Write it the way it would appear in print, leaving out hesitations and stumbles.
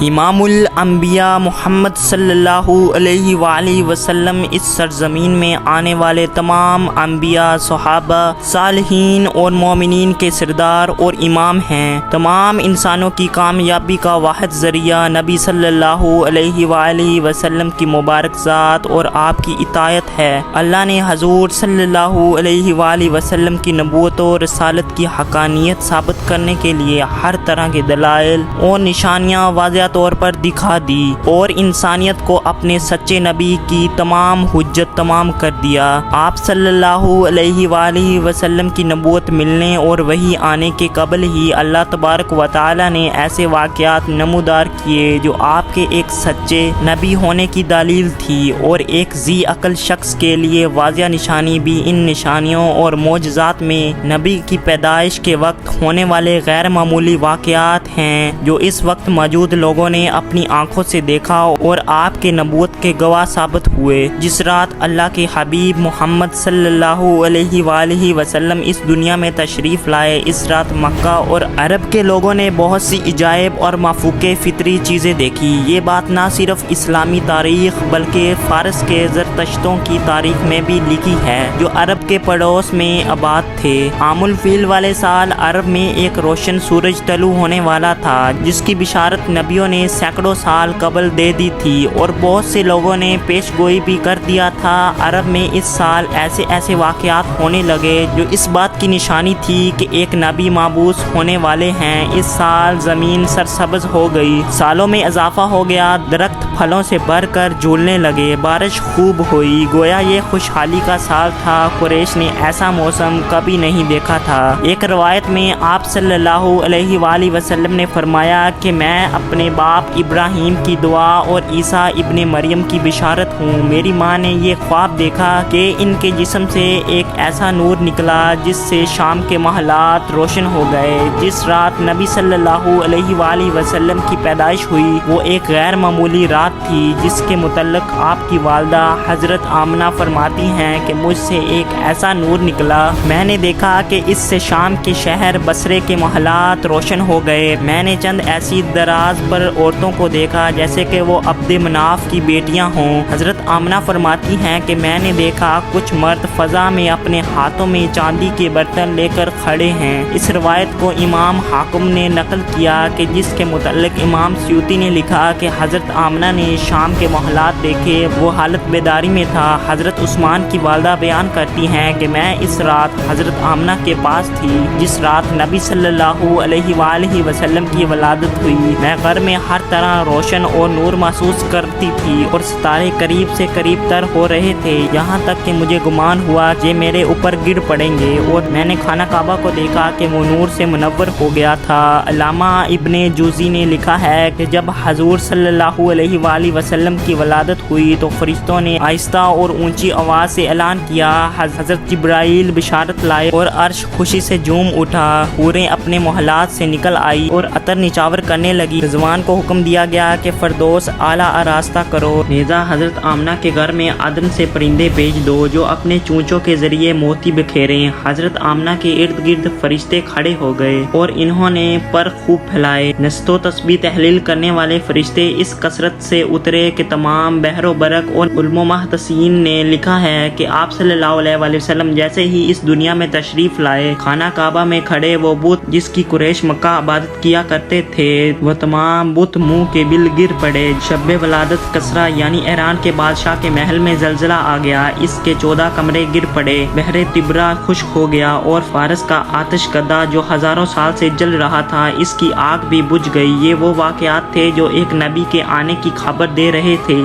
امام الانبیاء محمد صلی اللہ علیہ وآلہ وسلم اس سرزمین میں آنے والے تمام انبیاء، صحابہ، صالحین اور مومنین کے سردار اور امام ہیں۔ تمام انسانوں کی کامیابی کا واحد ذریعہ نبی صلی اللہ علیہ وآلہ وسلم کی مبارک ذات اور آپ کی اطاعت ہے۔ اللہ نے حضور صلی اللہ علیہ وآلہ وسلم کی نبوت و رسالت کی حقانیت ثابت کرنے کے لیے ہر طرح کے دلائل اور نشانیاں واضح طور پر دکھا دی اور انسانیت کو اپنے سچے نبی کی تمام حجت تمام کر دیا۔ آپ صلی اللہ علیہ وآلہ وسلم کی نبوت ملنے اور وحی آنے کے قبل ہی اللہ تبارک و تعالی نے ایسے واقعات نمودار کیے جو آپ کے ایک سچے نبی ہونے کی دلیل تھی، اور ایک ذی عقل شخص کے لیے واضح نشانی بھی ان نشانیوں اور معجزات میں نبی کی پیدائش کے وقت ہونے والے غیر معمولی واقعات ہیں جو اس وقت موجود لوگوں نے اپنی آنکھوں سے دیکھا اور آپ کے نبوت کے گواہ ثابت ہوئے۔ جس رات اللہ کے حبیب محمد صلی اللہ علیہ وآلہ وسلم اس دنیا میں تشریف لائے، اس رات مکہ اور عرب کے لوگوں نے بہت سی عجائب اور مافوق فطری چیزیں دیکھی۔ یہ بات نہ صرف اسلامی تاریخ بلکہ فارس کے زرتشتوں کی تاریخ میں بھی لکھی ہے جو عرب کے پڑوس میں آباد تھے۔ عام الفیل والے سال عرب میں ایک روشن سورج طلوع ہونے والا تھا جس کی بشارت نبیوں نے سینکڑوں سال قبل دے دی تھی اور بہت سے لوگوں نے پیش گوئی بھی کر دیا تھا۔ عرب میں اس سال ایسے واقعات ہونے لگے جو اس بات کی نشانی تھی کہ ایک نبی مبعوث ہونے والے ہیں۔ اس سال زمین سرسبز ہو گئی، سالوں میں اضافہ ہو گیا، درخت پھلوں سے بھر کر جھولنے لگے، بارش خوب ہوئی، گویا یہ خوشحالی کا سال تھا۔ قریش نے ایسا موسم کبھی نہیں دیکھا تھا۔ ایک روایت میں آپ صلی اللہ علیہ وآلہ وسلم نے فرمایا کہ میں اپنے باپ ابراہیم کی دعا اور عیسیٰ ابن مریم کی بشارت ہوں۔ میری ماں نے یہ خواب دیکھا کہ ان کے جسم سے ایک ایسا نور نکلا جس سے شام کے محلات روشن ہو گئے۔ جس رات نبی صلی اللہ علیہ وآلہ وسلم کی پیدائش ہوئی وہ ایک غیر معمولی رات تھی جس کے متعلق آپ کی والدہ حضرت آمنہ فرماتی ہیں کہ مجھ سے ایک ایسا نور نکلا، میں نے دیکھا کہ اس سے شام کے شہر بصرے کے محلات روشن ہو گئے۔ میں نے چند ایسی دراز پر عورتوں کو دیکھا جیسے کہ وہ عبد مناف کی بیٹیاں ہوں۔ حضرت آمنہ فرماتی ہیں کہ میں نے دیکھا کچھ مرد فضا میں اپنے ہاتھوں میں چاندی کے برتن لے کر کھڑے ہیں۔ اس روایت کو امام حاکم نے نقل کیا کہ جس کے متعلق امام سیوطی نے لکھا کہ حضرت آمنہ نے شام کے محلات دیکھے، وہ حالت بیداری میں تھا۔ حضرت عثمان کی والدہ بیان کرتی ہیں کہ میں اس رات حضرت آمنہ کے پاس تھی جس رات نبی صلی اللہ علیہ وآلہ وسلم کی ولادت ہوئی۔ میں گھر میں ہر طرح روشن اور نور محسوس کرتی تھی اور ستارے قریب سے قریب تر ہو رہے تھے، یہاں تک کہ مجھے گمان ہوا کہ میرے اوپر گر پڑیں گے، اور میں نے خانہ کعبہ کو دیکھا کہ وہ نور سے منور ہو گیا تھا۔ علامہ ابن جوزی نے لکھا ہے کہ جب حضور صلی اللہ علیہ وآلہ وسلم کی ولادت ہوئی تو فرشتوں نے آہستہ اور اونچی آواز سے اعلان کیا، حضرت جبرائیل بشارت لائے، اور عرش خوشی سے جھوم اٹھا، حوریں اپنے محلات سے نکل آئی اور عطر نچاور کرنے لگی۔ رضوان کو حکم دیا گیا کہ فردوس اعلیٰ آراستہ کرو، نیزا حضرت آمنہ کے گھر میں عدن سے پرندے بھیج دو جو اپنے چونچوں کے ذریعے موتی بکھیریں۔ حضرت آمنہ کے ارد گرد فرشتے کھڑے ہو گئے اور انہوں نے پر خوب پھیلائے۔ نشت و تسبیح تحلیل کرنے والے فرشتے اس کثرت سے اترے کہ تمام بحر و برق اور علم و محدثین نے لکھا ہے کہ آپ صلی اللہ علیہ وآلہ وسلم جیسے ہی اس دنیا میں تشریف لائے، خانہ کعبہ میں کھڑے وہ بت جس کی قریش مکہ عبادت کیا کرتے تھے وہ تمام بت منہ کے بل گر پڑے۔ شب ولادت کسریٰ یعنی ایران کے بادشاہ کے محل میں زلزلہ آ گیا، اس کے 14 کمرے گر پڑے، بحر تبرا خشک ہو گیا، اور فارس کا آتش کدہ جو ہزاروں سال سے جل رہا تھا اس کی آگ بھی بجھ گئی۔ یہ وہ واقعات تھے جو ایک نبی کے آنے کی خبر دے رہے تھے۔